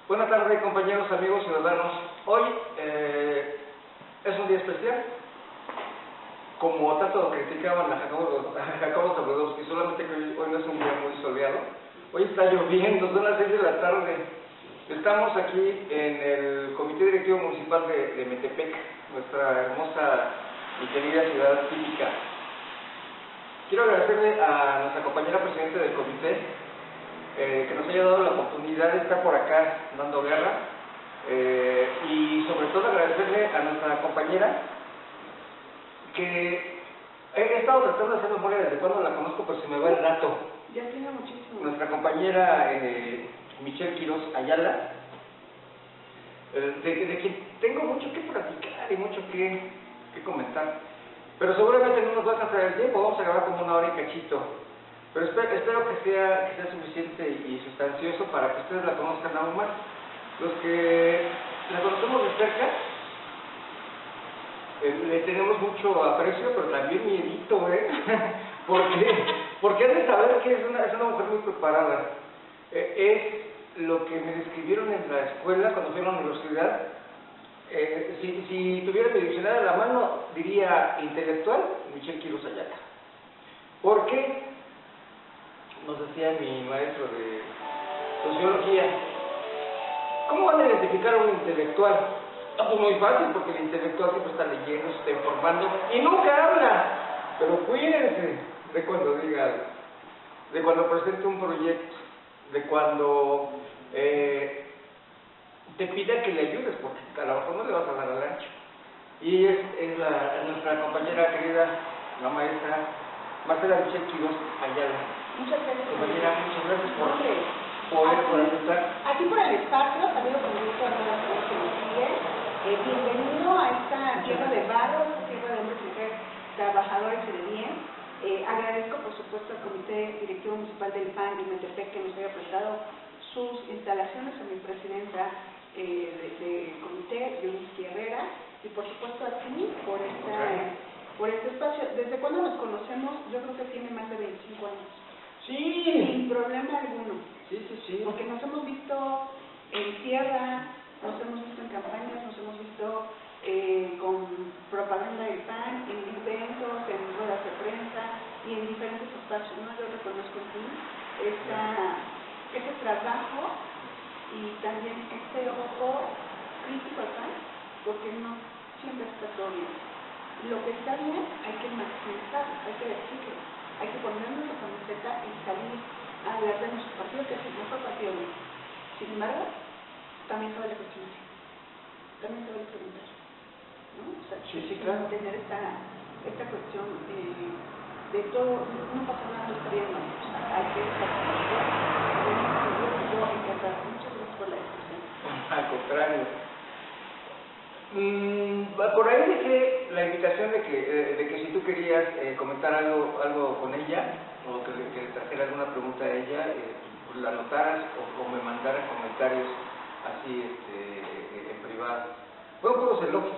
Buenas tardes, compañeros, amigos, ciudadanos. Hoy es un día especial. Como tanto criticaban a Jacobo Zabludowski, solamente que hoy no es un día muy soleado. Hoy está lloviendo, son las 6 de la tarde. Estamos aquí en el Comité Directivo Municipal de Metepec, nuestra hermosa y querida ciudad típica. Quiero agradecerle a nuestra compañera presidenta del comité que nos haya dado la oportunidad de estar por acá dando guerra, y sobre todo agradecerle a nuestra compañera que he estado tratando de hacer memoria desde cuando la conozco, pero se me va el dato. Ya tiene muchísimo. Nuestra compañera Michelle Quiroz Ayala, de quien tengo mucho que platicar y mucho que comentar, pero seguramente no nos va a alcanzar el tiempo. Vamos a grabar como una hora y cachito. Pero espero que sea suficiente y sustancioso para que ustedes la conozcan aún más. Los que la conocemos de cerca, le tenemos mucho aprecio, pero también miedito, porque han de saber que es una mujer muy preparada. Es lo que me describieron en la escuela cuando fui a la universidad. Si tuviera mi diccionario a la mano, diría intelectual Michelle Quiroz Ayala. ¿Por qué? Nos decía mi maestro de sociología, ¿cómo van a identificar a un intelectual? Pues muy fácil, porque el intelectual siempre está leyendo, se está informando y nunca habla. Pero cuídense de cuando diga algo, de cuando presente un proyecto, de cuando te pida que le ayudes, porque a lo mejor no le vas a dar al ancho. Y es nuestra compañera querida, la maestra Marcela Michelle Quiroz Ayala. Muchas gracias. Compañera, muchas gracias por aceptar. Aquí por el espacio, también con gusto a todas las que nos siguen. Bienvenido a esta tierra de barro, esta tierra de hombres y mujeres trabajadores y de bien. Agradezco, por supuesto, al Comité Directivo Municipal del PAN de Metepec que nos haya prestado sus instalaciones, a mi presidenta del comité, Yulitzi Herrera, y por supuesto a ti por este espacio. ¿Desde cuándo nos conocemos? Yo creo que tiene más de 25 años. Sí. Sin problema alguno. Sí. Porque nos hemos visto en tierra, nos hemos visto en campañas, nos hemos visto con propaganda del PAN, en eventos, en ruedas de prensa y en diferentes espacios, ¿no? Yo reconozco en ti ese trabajo y también este ojo crítico al PAN, porque no siempre está todo bien. Lo que está bien hay que maximizar, hay que decirlo, hay que ponernos la camiseta y salir a hablar de nuestro partido, que es el mejor partido del mundo. Sin embargo, también se vale cuestionar, también se vale preguntar, ¿no? O sea, sí, claro. Tener esta cuestión de todo, no pasa nada, no está bien, no. O sea, hay que participar. Yo encantada. Muchas gracias por la discusión. Al contrario. Por ahí dejé la invitación de que si tú querías comentar algo con ella, o que le trajera alguna pregunta a ella, pues la anotaras o me mandaras comentarios así en privado. Fueron puros elogios.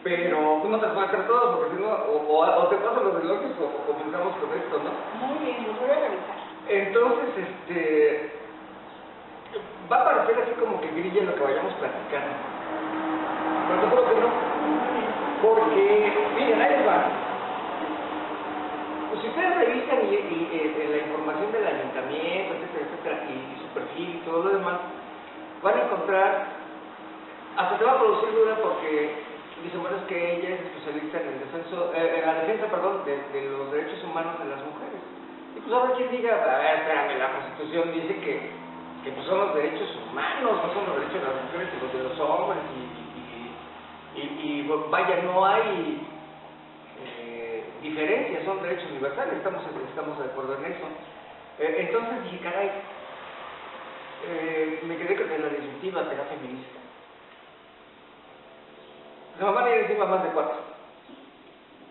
Pero pues no te puedo hacer todos, porque si no, o te pasan los elogios o comenzamos con esto, ¿no? Muy bien, los voy a revisar. Entonces, va a parecer así como que grilla lo que vayamos platicando. Pero te juro que no. Porque, miren, ahí les va. Pues si ustedes revisan la información del ayuntamiento, etcétera, y su perfil y todo lo demás, van a encontrar, hasta te va a producir duda porque dicen, bueno, es que ella es especialista en la defensa de los derechos humanos de las mujeres. Y pues ahora quien diga, espérame, la Constitución dice que pues son los derechos humanos, no son los derechos de las mujeres y los de los hombres, y vaya, no hay diferencias, son derechos universales, estamos de acuerdo en eso. Entonces dije, caray, me quedé con la disyuntiva, ¿será feminista? Se me van a ir encima más de 4.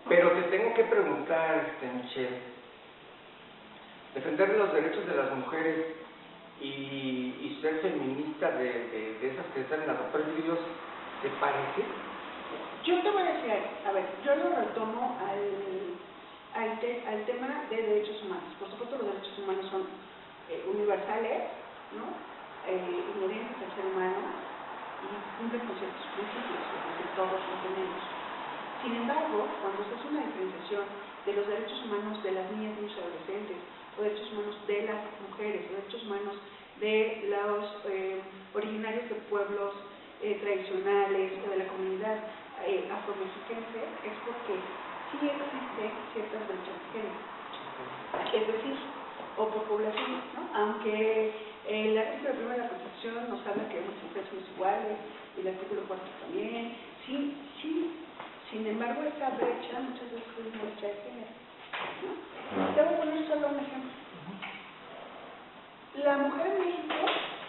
Pero te tengo que preguntar, Michelle, defender los derechos de las mujeres y ser feminista de esas que están en las vidrios, ¿te parece? Yo te voy a decir algo. A ver, yo lo retomo al tema de derechos humanos. Por supuesto, los derechos humanos son universales, ¿no? inherentes al ser humano y cumplen con ciertos principios, es decir, todos lo tenemos. Sin embargo, cuando se hace una diferenciación de los derechos humanos de las niñas, niños y adolescentes, o derechos humanos de las mujeres, o derechos humanos de los originarios de pueblos tradicionales o de la comunidad afromexiquense, es porque sí existen ciertas brechas de género. Es decir, o por población, ¿no? Aunque el artículo 1 de la Constitución nos habla que hombres y mujeres somos iguales, y el artículo 4 también, sí, sin embargo, esa brecha muchas veces es una brecha de género, ¿no? Te voy a poner solo un ejemplo. La mujer en México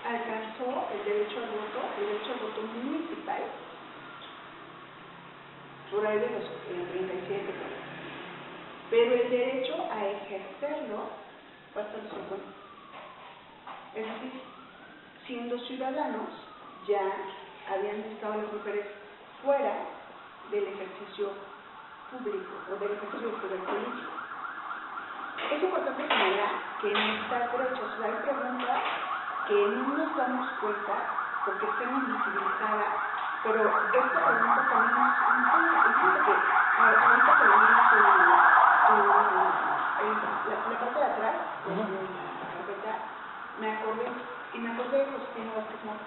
alcanzó el derecho al voto municipal, por ahí de los 37, pero el derecho a ejercerlo fue hasta los 50. Es decir, siendo ciudadanos, ya habían estado las mujeres fuera del ejercicio público o del ejercicio del poder político. Es importante señalar que en estas brechas hay preguntas que no nos damos cuenta porque están invisibilizadas, pero esta pregunta también nos importa. Fíjate que ahorita que leímos la parte de atrás de la carpeta, me acordé de Josefina Vázquez Mota,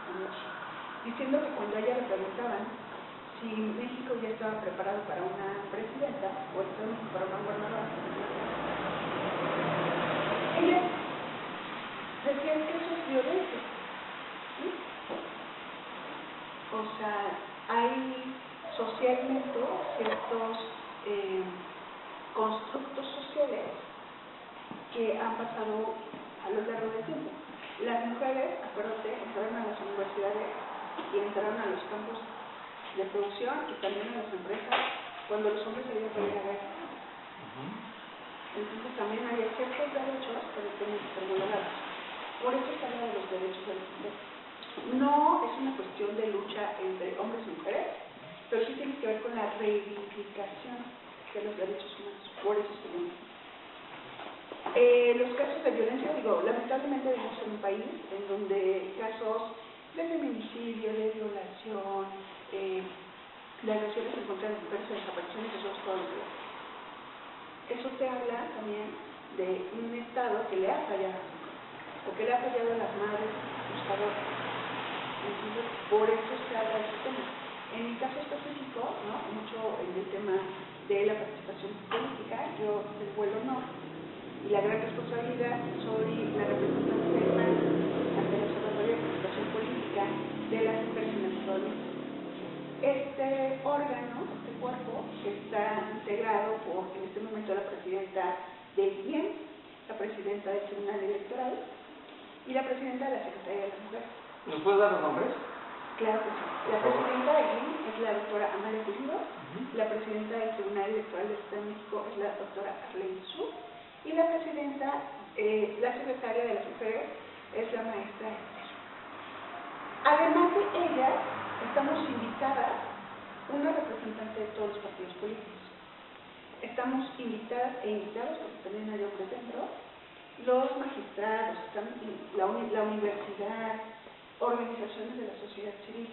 diciendo que cuando a ella le preguntaban si México ya estaba preparado para una presidenta o el Estado de México para una gobernadora, ella decía que eso es violencia, ¿sí? O sea, hay socialmente ciertos constructos sociales que han pasado a lo largo del tiempo. Las mujeres, acuérdate, entraron a las universidades y entraron a los campos de producción y también a las empresas cuando los hombres salían para ir a guerra. Entonces también había ciertos derechos que tenían que ser vulnerados. Por eso se habla de los derechos de las mujeres. No es una cuestión de lucha entre hombres y mujeres, pero sí tiene que ver con la reivindicación de los derechos humanos. Por eso se llama. Los casos de violencia, lamentablemente vivimos en un país en donde casos de feminicidio, de violación, de agresiones en contra de las mujeres, de desapariciones, de todos los días. Eso te habla también de un Estado que le ha fallado, o que le ha fallado a las madres buscadoras. Entonces, por eso se habla de este tema. En mi caso específico, ¿no? Mucho en el tema de la participación política, yo tengo el honor y la gran responsabilidad, soy la representante del PAN ante el Observatorio de Participación Política de las mujeres en el Estado de México. Este órgano, este cuerpo, está integrado por, en este momento, la presidenta del IEM, la presidenta del Tribunal Electoral y la presidenta de la Secretaría de la Mujer. ¿Nos puedes dar los nombres? Claro que sí. La presidenta del IEM es la doctora Amalia Pulido, la presidenta del Tribunal Electoral del Estado de México es la doctora Arlene Su, y la presidenta, la secretaria de las mujeres es la maestra Esther. Además de ella, estamos invitadas, una representante de todos los partidos políticos. Estamos invitadas e invitados, porque también hay hombres dentro, los magistrados, la universidad, organizaciones de la sociedad civil.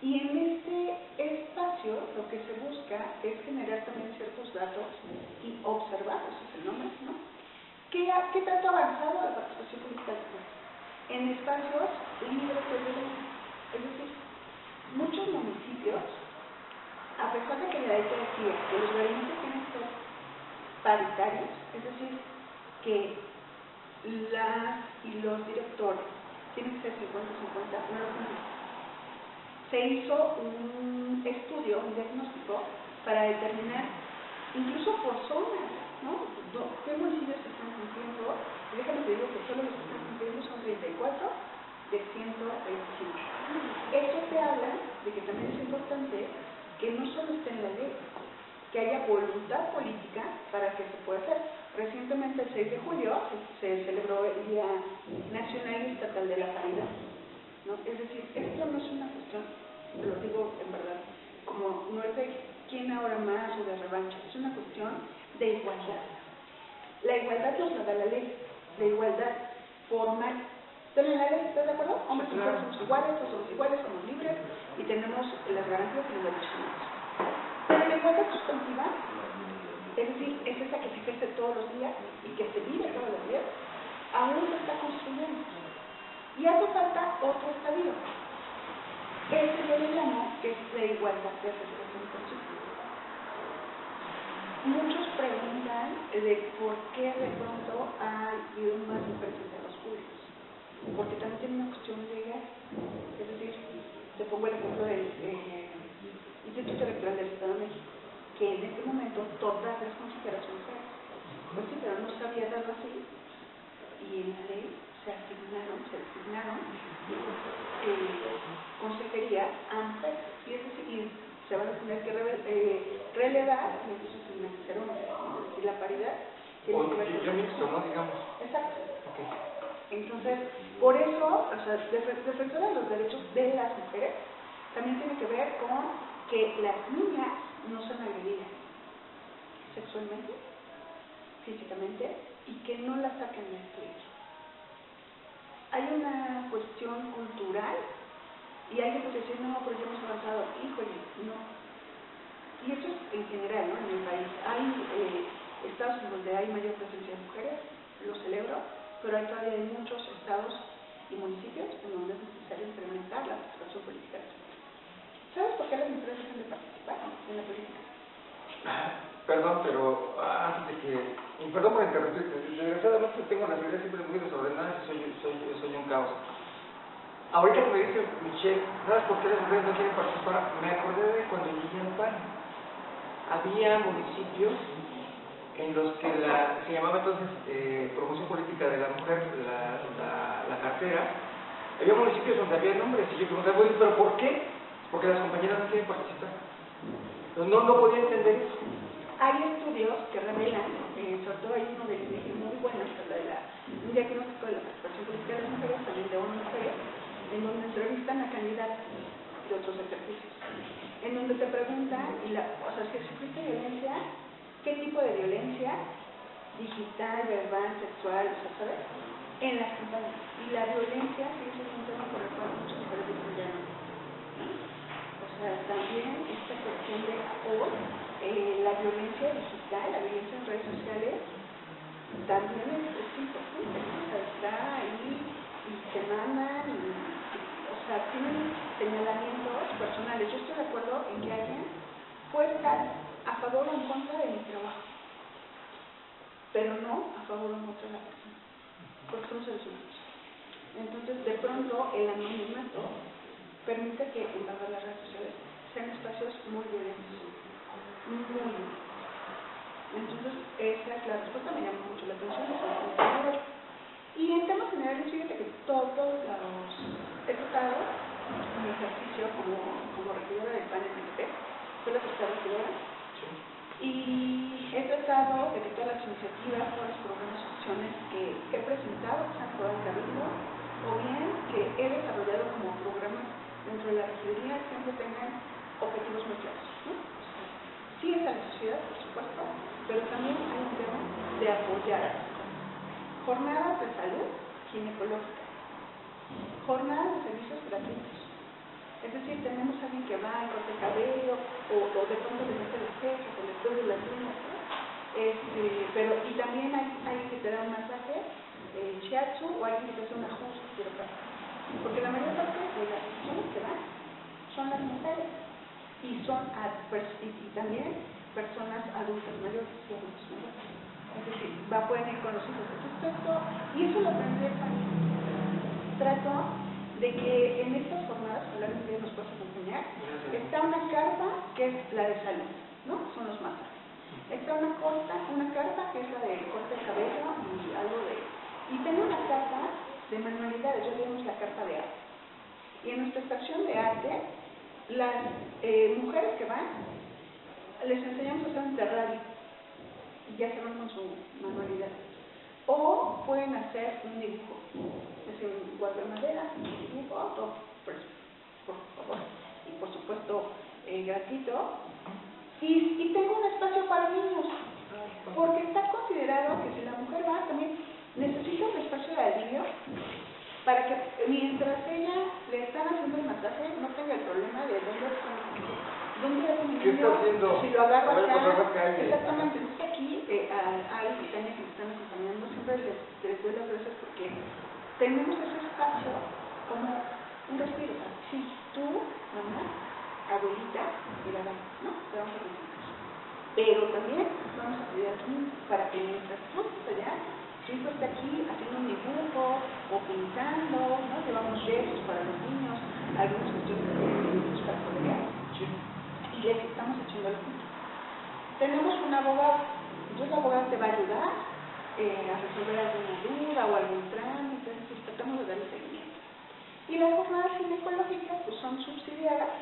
Y en este espacio lo que se busca es generar también ciertos datos y observar, ese es el nombre, ¿no? ¿Qué tanto ha avanzado la participación política de mujeres en espacios libres de violencia? Es decir, muchos municipios, a pesar de que la ley decía que los gabinetes tienen que ser paritarios, es decir, que las y los directores tienen que ser 50-50, no lo cumplen. Se hizo un estudio, un diagnóstico, para determinar, incluso por zonas, ¿no? ¿Qué municipios se están cumpliendo? Y déjame te digo que solo los que están cumpliendo son 34 de 125. Eso te habla de que también es importante que no solo esté en la ley, que haya voluntad política para que se pueda hacer. Recientemente, el 6 de julio, se celebró el Día Nacional y Estatal de la Paridad, ¿no? Es decir, esto no es una cuestión, lo digo en verdad, como no es de quién ahora más o de revancha, es una cuestión de igualdad. La igualdad nos la da la ley, la igualdad formal, Están en la ley, ¿estás de acuerdo? Hombres y Sí, mujeres claro. somos iguales, somos libres y tenemos las garantías y los derechos humanos. Pero la igualdad sustantiva, es decir, es esa que se ejerce todos los días y que se vive todos los días, aún se está construyendo. Y hace falta otro estadio. Ese yo le llamo que es la igualdad de aceptación y consumo. Muchos preguntan de por qué de pronto hay habido más mujeres en cargos públicos. Porque también tiene una cuestión legal. Es decir, te pongo el ejemplo del Instituto Electoral del Estado de México, que en este momento todas las consejeras son mujeres. Pues sí, pero no se había dado así. Y en la ley se designaron consejerías a mujeres. Y es decir, se van a tener que relevar y entonces tienen que ser hombres. Es decir, la paridad tiene que ver con yo mixto, ¿no? Digamos. Exacto. Okay. Entonces, por eso, o sea, defensora de los derechos de las mujeres también tiene que ver con que las niñas no sean agredidas sexualmente, físicamente, y que no las saquen de estudio. Hay una cuestión cultural y hay que decir, no, pero ya hemos avanzado. Híjole, no. Y eso es en general, ¿no? En el país. Hay estados en donde hay mayor presencia de mujeres, lo celebro, pero hay todavía muchos estados y municipios en donde es necesario incrementar la participación política de las mujeres. ¿Sabes por qué las mujeres dejan de participar en la política? Perdón, pero antes de que... Y perdón por interrumpirte, desgraciadamente tengo las ideas siempre muy desordenadas y soy un caos. Ahorita que me dice Michelle, ¿sabes por qué las mujeres no quieren participar? Me acordé de cuando llegué al PAN. Había municipios en los que se llamaba entonces promoción política de la mujer, la cartera. Había municipios donde había nombres y yo preguntaba, bueno, ¿pero por qué? Porque las compañeras no quieren participar. Entonces no podía entender eso. Hay estudios que revelan, sobre todo hay uno de INEGI muy bueno, que habla de un diagnóstico de la participación política de las mujeres, también de hombres y mujeres, en donde entrevistan a candidatos de otros ejercicios, en donde te preguntan, o sea, si sufriste violencia, ¿qué tipo de violencia? Digital, verbal, sexual, o sea, ¿sabes? En las campañas. Y la violencia sigue siendo un tema por el cual muchas mujeres dicen ya no. O sea, también esta cuestión de hoy, la violencia digital, la violencia en redes sociales, también es importante, ¿no? O sea, está ahí y se mandan, o sea, tienen señalamientos personales. Yo estoy de acuerdo en que alguien puede estar a favor o en contra de mi trabajo, pero no a favor o en contra de la persona, porque somos seres humanos. Entonces, de pronto, el anonimato permite que en base a las redes sociales sean espacios muy violentos, muy violentos. Entonces, esa es la respuesta, me llama mucho la atención. Y en temas generales, fíjate que todos los he tratado mi ejercicio como regidora del PAN en MP, soy la tercera regidora, y he tratado de que todas las iniciativas, todos los programas y acciones que he presentado, que se han aprobado en Cabildo, o bien que he desarrollado como programas dentro de la regiduría, siempre tengan objetivos muy claros, ¿no? Sí es a la sociedad, por supuesto, pero también hay un tema de apoyar a las cosas. Jornadas de salud ginecológica, jornadas de servicios gratuitos. Es decir, tenemos a alguien que va y corta el cabello, o de pronto le mete las cejas, o le pone las uñas, ¿no? Pero y también hay que te da un masaje, shiatsu, o alguien que te hace un ajuste quiropráctico. Porque la mayor parte de las personas que van son las mujeres. Y también personas adultas mayores y adultos mayores. Es decir, pueden ir con los hijos de esto, y eso lo aprendí también. Trato de que en estas jornadas, probablemente nos puedes acompañar, está una carpa que es la de salud, ¿no? Son los masajes. Está una carpa que es la de corte de cabello y algo de... Y tengo una carpa de manualidades, yo llamamos la carpa de arte. Y en nuestra estación de arte, las mujeres que van, les enseñamos a hacer un terrario y ya se van con su manualidad. O pueden hacer un dibujo, es decir, un cuadro de madera, un dibujo, todo, por favor, y por supuesto gratuito. Y tengo un espacio para niños, porque está considerado que si la mujer va, también necesita un espacio de alivio para que mientras ella le están haciendo el masaje no tenga el problema de dónde es mi ¿Qué está niño, haciendo? si lo agarro A ver, acá. por la calle. Exactamente. Entonces aquí a Alex y Tania que me están acompañando siempre les doy las gracias porque tenemos ese espacio como un respiro. O sea, sí, tú, mamá, abuelita, mira, ¿no? Te vamos a consentir. Pero también vamos a cuidar a tu niño para que mientras tú estás allá, tu hijo está aquí haciendo un dibujo o pintando, ¿no? Llevamos yesos para los niños, algunas cuestiones de para colorear. Y les estamos echando el punto. Tenemos un abogado, entonces el abogado te va a ayudar a resolver alguna duda o algún trámite, entonces tratamos de darle seguimiento. Y las jornadas ginecológicas pues son subsidiadas,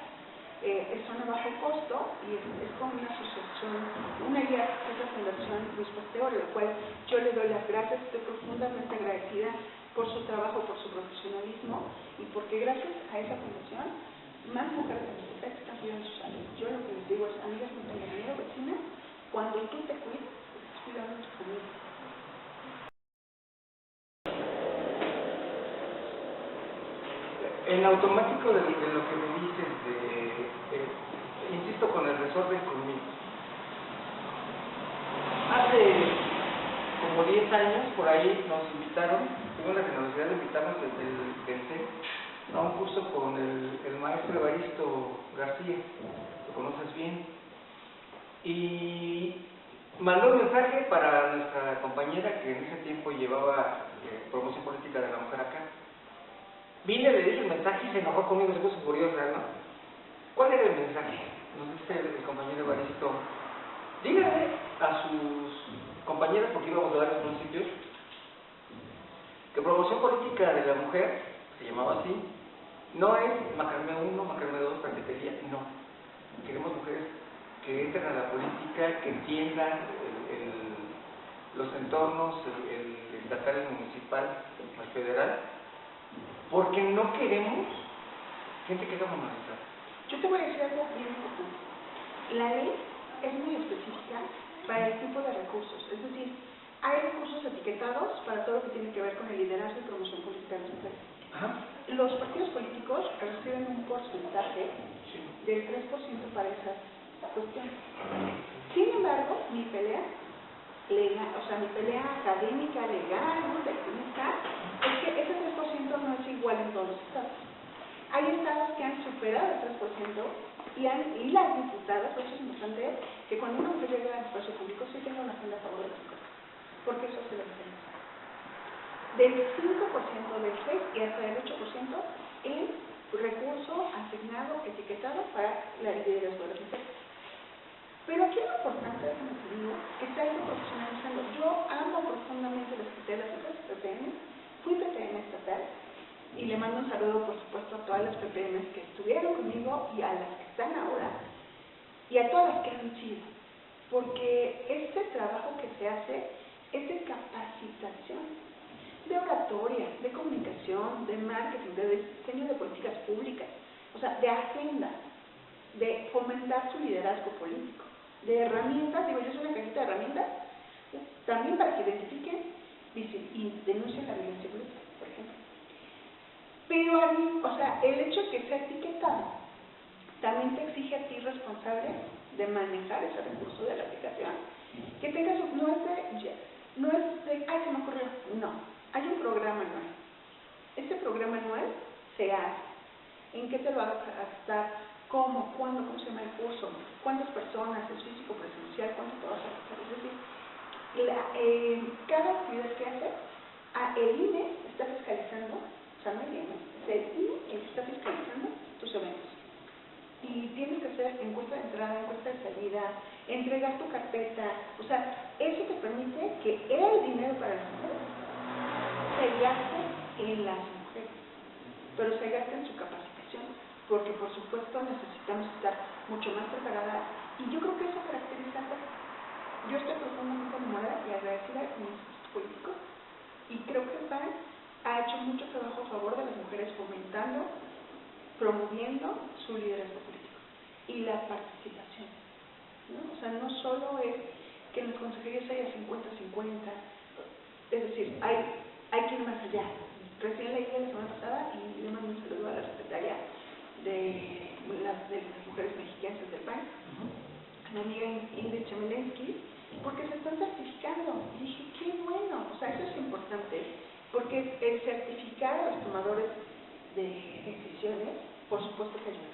son a bajo costo y es con una asociación, una guía que es la Fundación Luis Pasteur, a la cual yo le doy las gracias, estoy profundamente agradecida por su trabajo, por su profesionalismo y porque gracias a esa fundación más mujeres en el país están cuidando su salud. Yo lo que les digo es, amigas, no tengan miedo, vecina, cuando tú te cuidas, estás cuidando a tu familia. En automático de lo que me dices, insisto con el desorden conmigo. Hace como 10 años, por ahí nos invitaron, tuvimos la generosidad de invitarnos desde el CEN a un curso con el maestro Evaristo García, lo conoces bien, y mandó un mensaje para nuestra compañera que en ese tiempo llevaba promoción política de la mujer acá. Vine, le dije el mensaje y se enojó conmigo, se puso furiosa, ¿no? ¿Cuál era el mensaje? Nos dice el compañero Evaristo, díganle a sus compañeras, porque íbamos a dar los municipios, que promoción política de la mujer, se llamaba así, no es Macarme 1, Macarme 2, paquetería, no. Queremos mujeres que entren a la política, que entiendan los entornos, el estatal, el municipal, el federal, porque no queremos gente que haga manualidad. Yo te voy a decir algo bien importante. La ley es muy específica para el tipo de recursos, es decir, hay recursos etiquetados para todo lo que tiene que ver con el liderazgo y promoción política de las mujeres. Los partidos políticos reciben un porcentaje del 3% para esas cuestiones. Sin embargo, mi pelea legal, o sea, mi pelea académica, legal, ¿no? Técnica, es que ese 3% no es igual en todos los estados. Hay estados que han superado el 3% y las diputadas, por eso es importante que cuando una mujer llega al espacio público sí tenga una agenda a favor de las mujeres, porque eso hace la diferencia. Del 5%, del 6% y hasta del 8% en recurso asignado, etiquetado para la liderazgo de las mujeres. Pero aquí lo importante, como te digo, que se ha ido profesionalizando. Yo amo profundamente las tutelas de las PPM, fui PPM estatal y le mando un saludo, por supuesto, a todas las PPMs que estuvieron conmigo y a las que están ahora y a todas las que han sido, porque este trabajo que se hace es de capacitación, de oratoria, de comunicación, de marketing, de diseño de políticas públicas, o sea, de agenda, de fomentar su liderazgo político, de herramientas, digo, yo soy una cajita de herramientas, también para que identifiquen y denuncien la violencia política, por ejemplo. Pero a mí, o sea, el hecho de que sea etiquetado también te exige a ti responsable de manejar ese recurso de la aplicación, que tengas, no es de, ay, se me ocurrió, no, hay un programa anual. Este programa anual se hace. ¿En qué te lo vas a gastar? ¿Cómo? ¿Cuándo? ¿Cómo se llama el curso? ¿Cuántas personas? ¿Es físico, presencial? ¿Cuánto te vas a gastar? Es decir, cada actividad que haces, el INE está fiscalizando, o sea, no el INE, es el INE el que está fiscalizando tus eventos. Y tienes que hacer encuesta de entrada, encuesta de salida, entregar tu carpeta, o sea, eso te permite que el dinero para las mujeres se gaste en las mujeres, pero se gaste en su capacitación, porque por supuesto necesitamos estar mucho más preparadas y yo creo que eso caracteriza a Puebla. Yo estoy profundamente enamorada y agradecida con mis políticos y creo que el PAN ha hecho mucho trabajo a favor de las mujeres, fomentando, promoviendo su liderazgo político y la participación, ¿no? O sea, no solo es que en las consejerías haya 50-50, es decir, hay que ir más allá, recién leí la semana pasada y le mando un saludo a la secretaria de las mujeres mexicanas del PAN, a mi amiga Ingrid Chemelensky, porque se están certificando. Y dije, qué bueno, o sea, eso es importante, porque el certificar a los tomadores de decisiones, por supuesto que ayuda.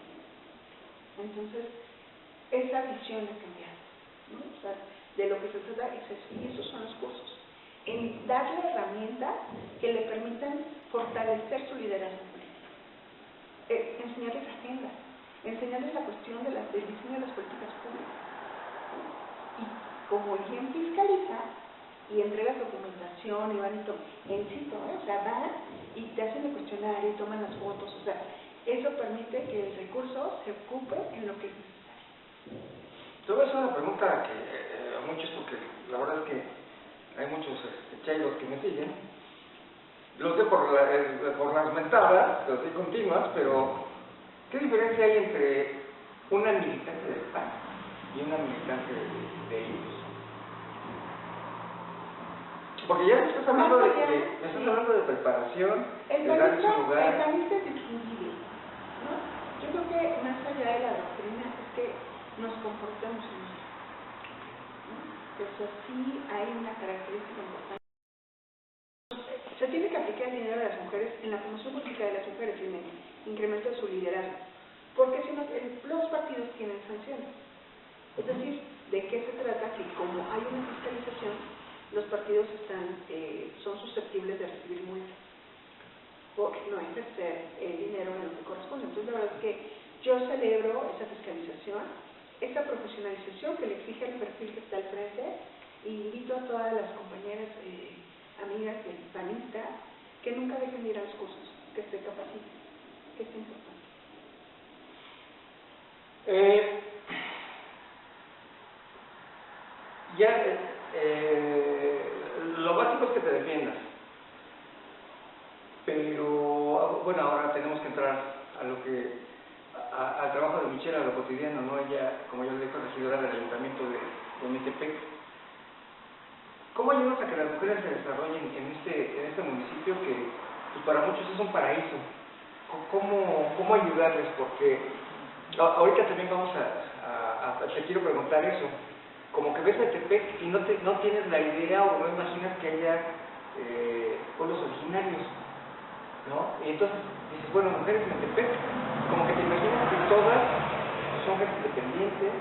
Entonces, esa visión es cambiar, ¿no? O sea, de lo que se trata es eso, y esos son los cursos, en darle herramientas que le permitan fortalecer su liderazgo político, enseñarles agenda, enseñarles la cuestión del diseño de las políticas públicas, ¿no? Y como quien fiscaliza y entregas documentación y van en sitio, o sea, van y te hacen el cuestionario y toman las fotos, o sea, eso permite que el recurso se ocupe en lo que es necesario. Te voy a hacer una pregunta que muchos, porque la verdad es que hay muchos chairos que me siguen. Lo sé por las mentadas, así continuas, pero ¿qué diferencia hay entre una militante del PAN y una militante de ellos? Porque ya me estás hablando de preparación, de darle su lugar. El panista es distinguible, ¿no? Yo creo que más allá de la doctrina es que nos comportamos en eso, ¿no? Pues así hay una característica importante. Se tiene que aplicar el dinero de las mujeres en la promoción política de las mujeres y en el incremento de su liderazgo, porque si no, los partidos tienen sanciones. Es decir, ¿de qué se trata? Que como hay una fiscalización, los partidos son susceptibles de recibir multas por no ejercer el dinero en lo que corresponde. Entonces, la verdad es que yo celebro esa fiscalización, esa profesionalización que le exige el perfil que está al frente, y invito a todas las compañeras, amigas del panista, que nunca dejen de ir a los cursos, que se capaciten, que es importante. Lo básico es que te defiendas, pero bueno, ahora tenemos que entrar a lo que al trabajo de Michelle, a lo cotidiano, ¿no? Ella, como yo le digo, regidora del ayuntamiento de Metepec. ¿Cómo ayudas a que las mujeres se desarrollen en este municipio que pues para muchos es un paraíso? ¿Cómo ayudarles? Porque ahorita también te quiero preguntar eso. Como que ves Metepec y no tienes la idea o no imaginas que haya pueblos originarios, ¿no? Y entonces dices, bueno, mujeres en Metepec, como que te imaginas que todas son gente independiente,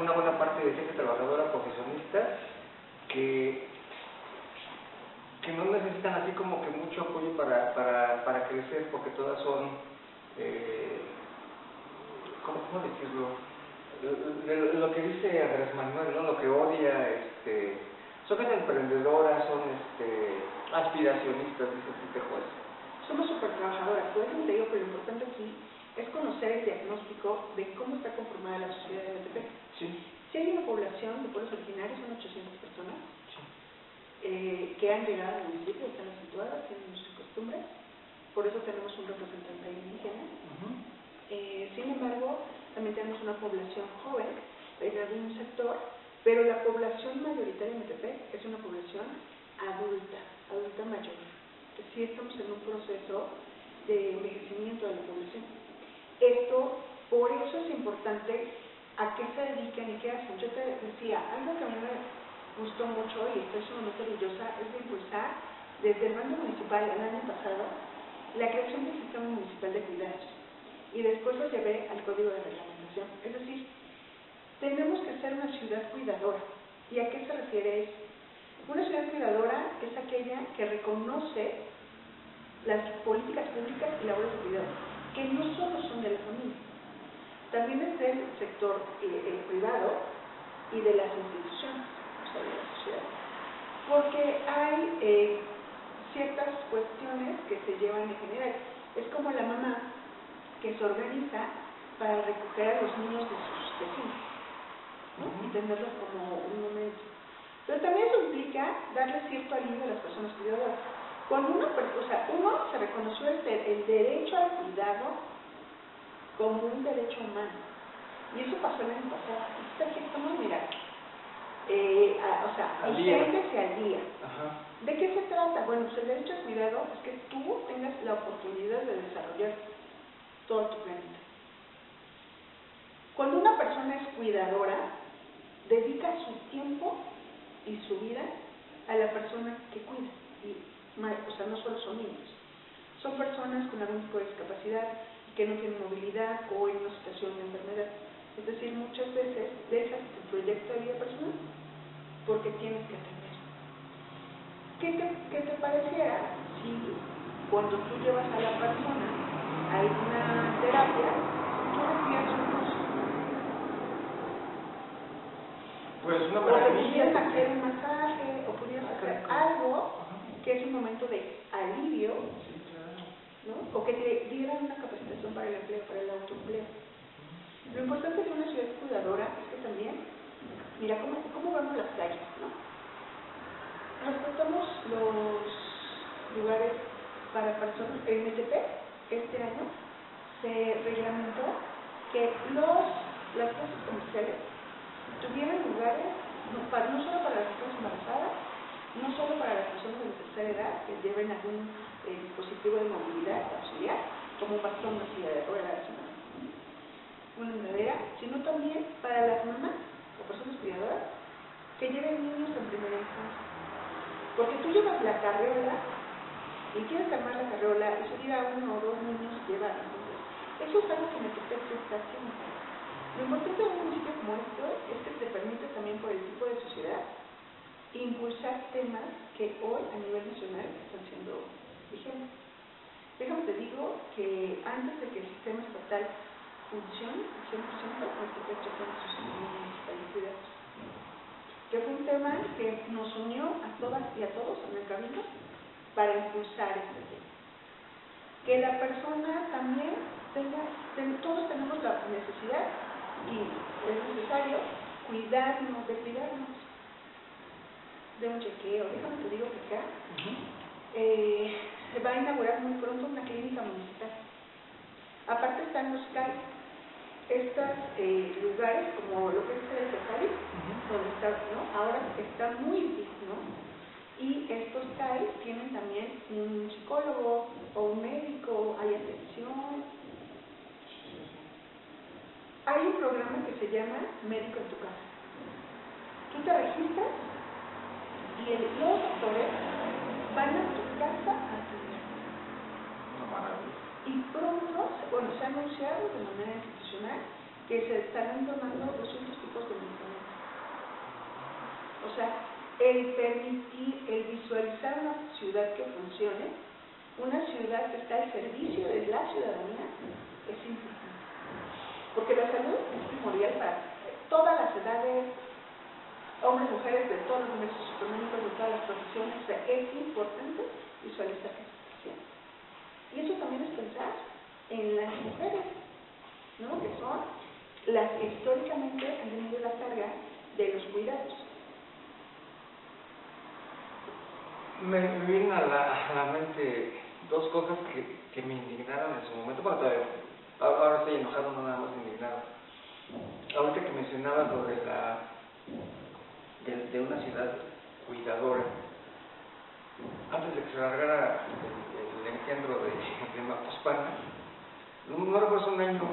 una buena parte de gente trabajadora, profesionista, que no necesitan así como que mucho apoyo para crecer, porque todas son, ¿cómo decirlo? Lo que dice Andrés Manuel, ¿no? Lo que odia, son gente emprendedoras, son aspiracionistas, dice este juez. Somos súper trabajadoras, por eso te digo que lo importante aquí es conocer el diagnóstico de cómo está conformada la sociedad de Metepec. Sí. Si hay una población de pueblos originarios, son 800 personas, sí, que han llegado al municipio, están situadas, tienen sus costumbres, por eso tenemos un representante indígena. Sin embargo, también tenemos una población joven en algún sector, pero la población mayoritaria de Metepec es una población adulta mayor. Sí estamos en un proceso de envejecimiento de la población. Por eso es importante a qué se dedican y qué hacen. Yo te decía, algo que a mí me gustó mucho y estoy sumamente orgullosa es de impulsar desde el bando municipal el año pasado la creación del sistema municipal de cuidados, y después lo llevé al código de reglamentación. Es decir, tenemos que ser una ciudad cuidadora. ¿Y a qué se refiere eso? Una ciudad cuidadora es aquella que reconoce las políticas públicas y labores de cuidado, que no solo son de la familia, también es del sector privado y de las instituciones, o sea, de la sociedad. Porque hay ciertas cuestiones que se llevan en general. Es como la mamá que se organiza para recoger a los niños de sus vecinos, ¿no? Y tenerlos como un momento. Pero también eso implica darle cierto alivio a las personas cuidadoras. Cuando uno se reconoció el derecho al cuidado como un derecho humano, y eso pasó el año pasado. Entonces aquí estamos, mira, o sea, Al día. vigentes y al día. Ajá. ¿De qué se trata? Bueno, pues el derecho al cuidado es que tú tengas la oportunidad de desarrollar todo tu planeta. Cuando una persona es cuidadora, dedica su tiempo y su vida a la persona que cuida. O sea, no solo son niños, son personas con algún tipo de discapacidad que no tienen movilidad o en una situación de enfermedad. Es decir, muchas veces dejas tu proyecto de vida personal porque tienes que atender. ¿Qué te pareciera si cuando tú llevas a la persona a alguna terapia, tú recibías un curso? Pues una O te maravilla. pudieras hacer un masaje, o pudieras hacer algo que es un momento de alivio, Sí, claro. ¿no? O que te dieran una capacitación para el empleo, para el autoempleo. Lo importante de una ciudad cuidadora es que también, mira, ¿cómo vamos las calles, no? Respetamos los lugares para personas. En Metepec, este año, se reglamentó que las plazas comerciales tuvieran lugares no solo para las personas embarazadas, no solo para las personas de la tercera edad que lleven algún dispositivo de movilidad auxiliar, como un bastón, una silla de ruedas, una andadera, sino también para las mamás o personas cuidadoras que lleven niños en primera infancia. Porque tú llevas la carriola y quieres armar la carriola y subir a uno o dos niños y llevarlos. Eso es algo que Metepec se está haciendo. Lo importante de un municipio como esto es que te permite también, por el tipo de sociedad, impulsar temas que hoy a nivel nacional están siendo vigentes. Déjame te digo que antes de que el sistema estatal funcione al 100%, Metepec ya tiene sus municipalidades. Que fue un tema que nos unió a todas y a todos en el camino para impulsar este tema. Que la persona también todos tenemos la necesidad y es necesario cuidarnos de un chequeo. Déjame te digo que acá se va a inaugurar muy pronto una clínica municipal. Aparte están los CAI, estos lugares como lo que es el CESARI, donde está, ¿no? Ahora está muy digno, y estos CAI tienen también un psicólogo o un médico, hay atención. Hay un programa que se llama Médico en tu casa. Tú te registras y los doctores van a tu casa a atenderte. Una maravilla. Y pronto, se ha anunciado de manera institucional que se estarán donando 200 tipos de medicamentos. O sea, el permitir, el visualizar una ciudad que funcione, una ciudad que está al servicio de la ciudadanía, es importante. Porque la salud es primordial para todas las edades, hombres, mujeres, de todos los niveles socioeconómicos, de todas las profesiones. O sea, es importante visualizar que se está haciendo. Y eso también es pensar en las mujeres, ¿no? Que son las que históricamente han tenido la carga de los cuidados. Me vienen a la mente dos cosas que me indignaron en su momento. Bueno, ahora estoy enojado, no nada más indignado. Ahorita que mencionabas lo de una ciudad cuidadora, antes de que se largara el engendro de Macuspana, no recuerdo un año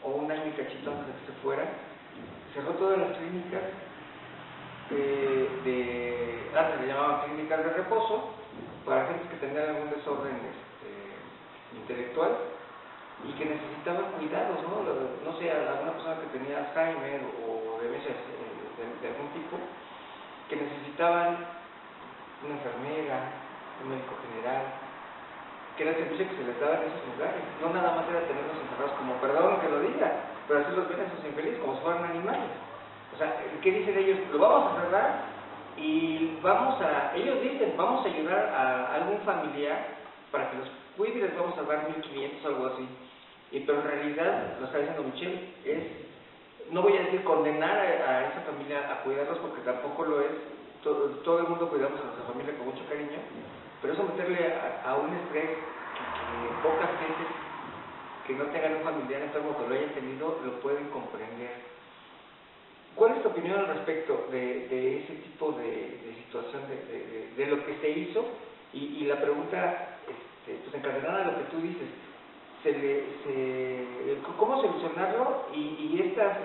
o un año y cachito antes de que se fuera, cerró todas las clínicas antes se llamaban clínicas de reposo para gente que tenía algún desorden intelectual y que necesitaban cuidados, no sé, alguna persona que tenía Alzheimer o demencias de algún tipo, que necesitaban una enfermera, un médico general, que era el servicio que se les daba en esos lugares. No nada más era tenerlos encerrados como, perdón que lo diga, pero así los ven a esos infelices, como si fueran animales. O sea, ¿qué dicen ellos? Lo vamos a cerrar y ellos dicen, vamos a ayudar a algún familiar para que los cuide y les vamos a dar 1,500 o algo así. Pero en realidad, lo está diciendo Michelle, no voy a decir condenar a esa familia a cuidarlos porque tampoco lo es. Todo el mundo cuidamos a nuestra familia con mucho cariño, pero eso meterle a un estrés que pocas gentes que no tengan un familiar enfermo que lo hayan tenido lo pueden comprender. ¿cuál es tu opinión al respecto de ese tipo de situación, de lo que se hizo? Y la pregunta, pues encadenada a lo que tú dices, ¿cómo solucionarlo? Y estas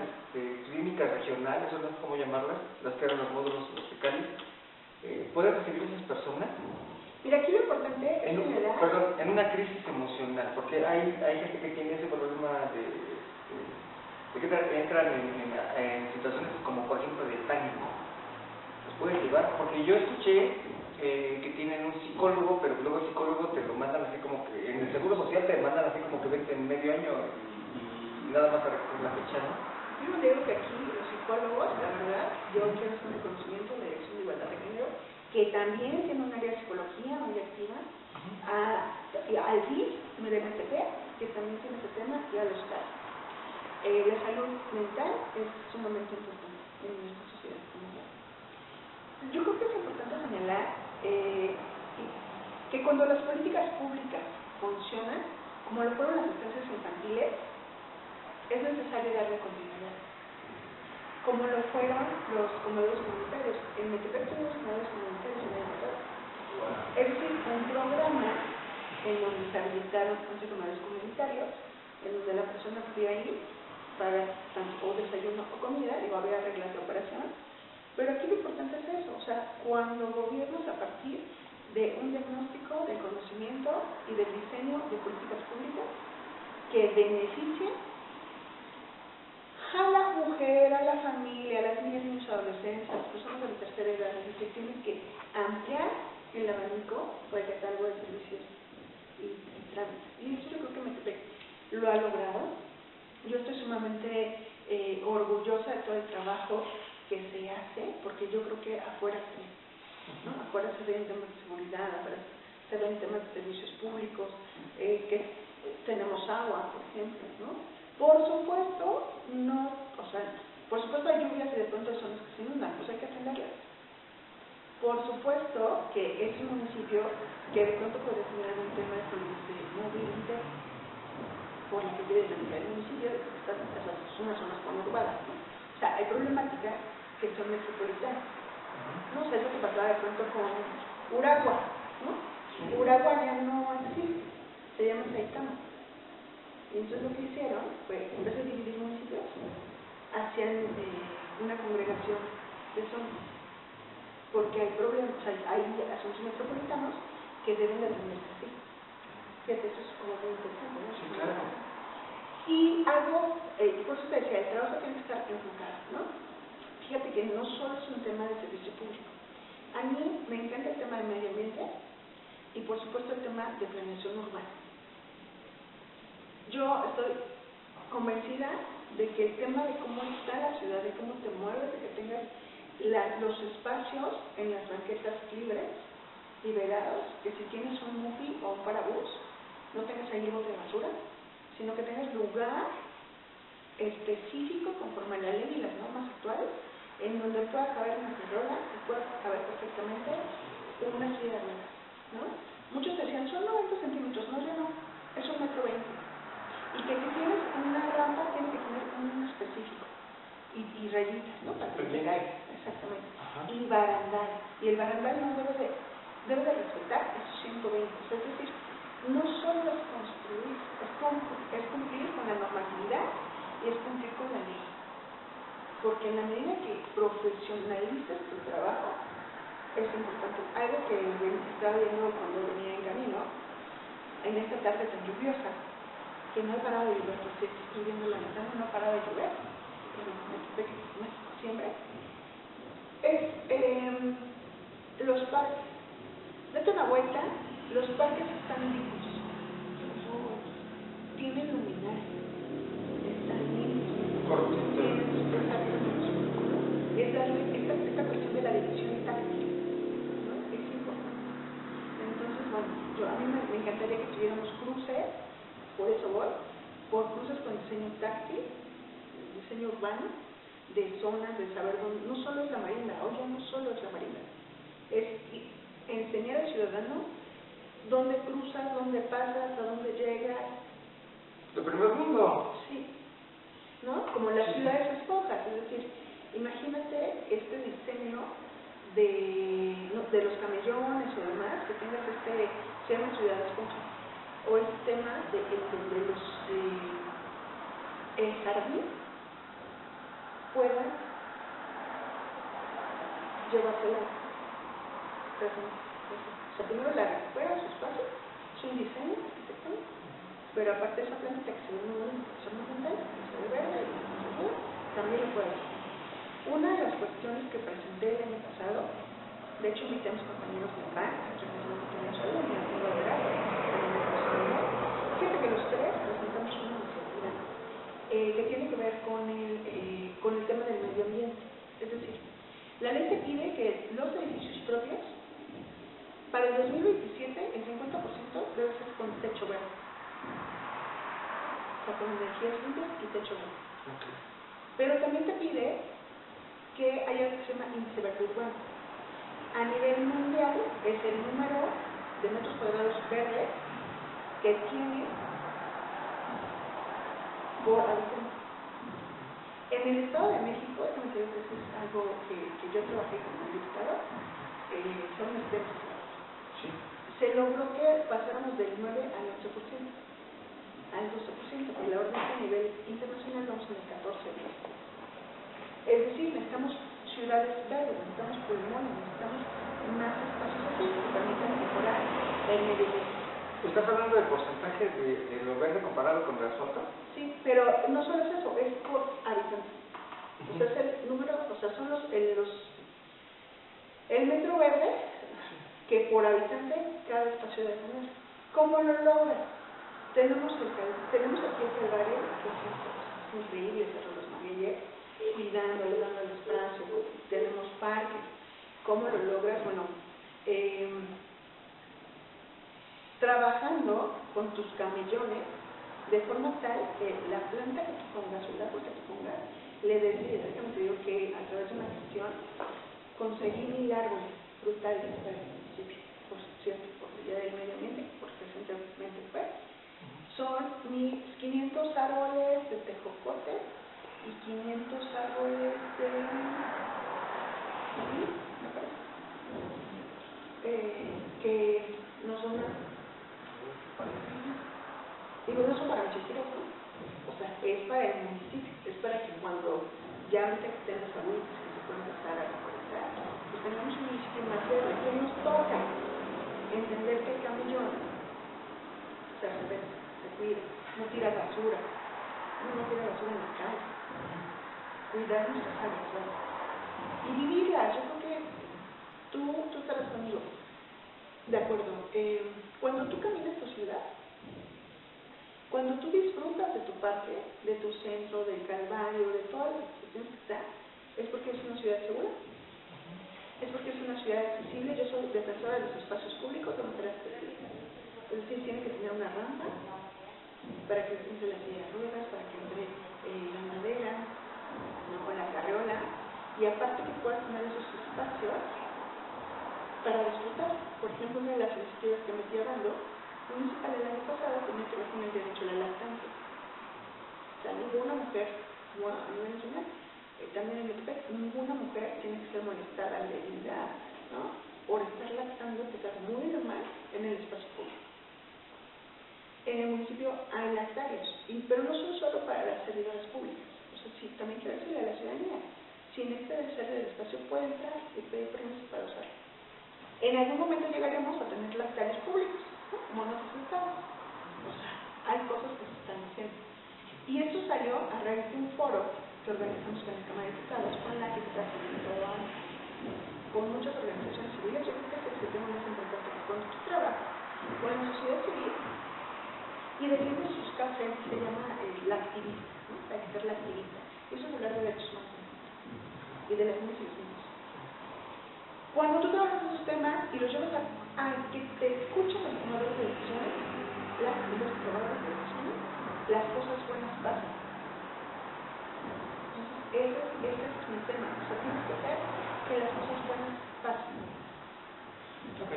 clínicas regionales, o no sé cómo llamarlas, las que eran los módulos hospitalarios, ¿pueden recibir esas personas? Mira, aquí lo importante es generar... Perdón, en una crisis emocional, porque hay gente que tiene ese problema de que entran en situaciones como, por ejemplo, de pánico. Los puede llevar, porque yo escuché que tienen un psicólogo, pero luego el psicólogo te lo mandan así como que, en el Seguro Social te mandan así como que vete en medio año y nada más a recoger la fecha, ¿no? Yo no digo que aquí los psicólogos, la verdad, yo quiero hacer un reconocimiento de la Dirección de Igualdad de Género, que también tiene un área de psicología muy activa, al DIF, del MSP, que también tiene ese tema, y a los TAS. La salud mental es sumamente importante en nuestra sociedad. Yo creo que es importante señalar que cuando las políticas públicas funcionan, como lo fueron las estancias infantiles, es necesario darle continuidad. Como lo fueron los comedores comunitarios. En Metepec tenemos comedores comunitarios en el pasado. Es decir, un programa en donde se habilitaron 11 comedores comunitarios, en donde la persona podía ir para tanto o desayuno o comida, digo, había reglas de operación, pero aquí lo importante es eso, o sea, cuando gobiernos a partir de un diagnóstico, del conocimiento y del diseño de políticas públicas que beneficien a la mujer, a la familia, a las niñas, niños, adolescentes, a las personas de la tercera edad, es decir, tienen que ampliar el abanico o el catálogo de servicios y trámites. Y eso yo creo que Metepec lo ha logrado. Yo estoy sumamente orgullosa de todo el trabajo que se hace, porque yo creo que afuera ¿no? Afuera se ven temas de seguridad, afuera se ven temas de servicios públicos, que tenemos agua, por ejemplo, ¿no? Por supuesto, por supuesto hay lluvias y de pronto hay zonas que se inundan, pues hay que atenderlas. Por supuesto que es un municipio que de pronto puede generar un tema de móvil interno, por la que quiere dinamizar el municipio, esas son unas zonas conurbadas, ¿no? O sea, hay problemáticas que son metropolitanas. No sé, eso que pasaba de pronto con Uragua, ¿no? Uragua ya no existe, se llama Saitama. Y entonces lo que hicieron fue, en vez de dividir municipios, hacían una congregación de zonas, porque hay problemas, hay asuntos metropolitanos que deben de atenderse así. Fíjate, eso es como muy interesante, ¿no? Sí, claro. Y algo, por eso te decía, el trabajo tiene que estar enfocado, ¿no? Fíjate que no solo es un tema de servicio público. A mí me encanta el tema del medio ambiente y por supuesto el tema de planeación urbana. Yo estoy convencida de que el tema de cómo está la ciudad, de cómo te mueves, de que tengas los espacios en las banquetas libres, liberados, que si tienes un MUFI o un parabús, no tengas ahí el bote de basura, sino que tengas lugar específico conforme a la ley y las normas actuales, en donde pueda caber una carrola y pueda caber perfectamente una silla de ruedas, ¿no? Muchos decían, son 90 centímetros, no, ya no, es 1,20 m. Y que si tienes una rampa, tiene que tener un específico. Y rayitas, ¿no? Para que te caiga, exactamente. Ajá. Y barandal. Y el barandal no debe de respetar esos 120. Es decir, no solo es construir, es cumplir con la normatividad y es cumplir con la ley. Porque en la medida que profesionalices tu trabajo, es importante. Algo que estaba viendo cuando venía en camino, en esta tarde tan lluviosa, que no he parado de llover, porque estoy viendo la ventana, no ha parado de llover, México siempre, es los parques. Date una vuelta, los parques están limpios, tienen luminarias, están limpios, tienen sus esta cuestión de la división táctil, ¿no? Es importante. Entonces, bueno, a mí me encantaría que tuviéramos cruces, por eso voy, por cruces con diseño táctil, diseño urbano, de zonas, de saber dónde, no solo es la marina, oye, no solo es la marina, es enseñar al ciudadano dónde cruzas, dónde pasas, a dónde llegas. ¿De primer mundo? Sí, ¿no? Como las ciudades esponjas, es decir, imagínate los camellones o demás, que tengas sean ciudades juntas. O este tema de los el jardín pueda llevársela. O sea, primero la recupera su espacio, es un diseño arquitectónico, pero aparte de esa plantita que se ve muy bonita, que se ve muy bonita, que se ve verde y azul, también lo puede hacer. Una de las cuestiones que presenté el año pasado, de hecho invité a mis compañeros de PAN, a quienes no tenía solo, ni a Arturo Vergara, fíjate que los tres presentamos una iniciativa que tiene que ver con el tema del medio ambiente. Es decir, la ley te pide que los edificios propios, para el 2027, el 50% debe ser con techo verde. O sea, con energías limpias y techo verde. Okay. Pero también te pide que haya algo que se llama índice verde urbano. A nivel mundial es el número de metros cuadrados verdes que tiene por habitante. En el Estado de México, esto me parece que es algo que yo trabajé como diputado, son extensos. Sí. Se logró que pasáramos del 9 al 11%, al 12%, y la orden a nivel internacional vamos en el 14%. Es decir, necesitamos ciudades verdes, necesitamos pulmones, necesitamos más espacios así que permitan mejorar el medio ambiente. ¿Estás hablando del porcentaje de lo verde comparado con el asfalto? Sí, pero no solo es eso, es por habitante. O sea, es el número, o sea, son el metro verde que por habitante cada espacio debe tener. ¿Cómo lo logra? Tenemos aquí el Calvario, que es increíble, Cerro Los Magueyes, cuidándolo, dando el espacio, tenemos parques. ¿Cómo lo logras? Bueno, trabajando con tus camellones de forma tal que la planta que tú pongas o el árbol que tú pongas le des vida. Déjame te digo que a través de una gestión conseguí 1000 árboles frutales para el municipio, por cierto, por el Día del Medio Ambiente, porque recientemente fue. Son 500 árboles de tejocote y 500 árboles de me parece, que nos donan. Digo, no son para Michoacán, ¿no? O sea, es para el municipio, es para que cuando ya ahorita que estén los adultos que se pueden empezar a recolectar, pues tengamos un municipio más verde. Que nos toca entender que el camellón se respeta, se cuida, no tira basura, no tira basura en la calle, cuidar nuestras áreas verdes y vivirlas. Yo creo que tú estarás conmigo. De acuerdo. Cuando tú caminas tu ciudad, cuando tú disfrutas de tu parque, de tu centro, del Calvario, de todas las instituciones que está, es porque es una ciudad segura, es porque es una ciudad accesible. Yo soy defensora de los espacios públicos de manera accesible. Es decir, tiene que tener una rampa para que entre la silla de ruedas, para que entre la madera, ¿no? Con la carriola, y aparte que puedas tener esos espacios para disfrutar. Por ejemplo, una de las iniciativas que me estoy llevando municipal el año pasado tenía que ver con el derecho a la lactancia. O sea, ninguna mujer, como a nivel nacional, también en el PEC, ninguna mujer tiene que ser molestada, agredida, ¿no? Por estar lactando, que es muy normal en el espacio público. En el municipio hay lactarios, pero no son solo para las servidoras públicas. O sea, sí, también quiero decirle a la ciudadanía, si necesita de ser del espacio, puede entrar y pedir permiso para usarlo. En algún momento llegaremos a tener lactarios públicos, ¿no? Como en otros estados. O sea, hay cosas que se están haciendo. Y esto salió a raíz de un foro que organizamos con la Cámara de Diputados, con la diputada con muchas organizaciones civiles. Yo creo que es el tema más importante, que cuando tú trabajas con la sociedad civil y defiendes sus causas, se llama la activista, ¿no? Hay que ser la activista. Y eso es hablar de derechos humanos y de las niñas y los niños. Cuando tú trabajas en esos temas y los llevas a que te escuchen los tomadores de decisiones, los tomadores de decisiones, las cosas buenas pasan. Entonces, ese es mi tema. O sea, tienes que hacer que las cosas buenas pasen. Ok.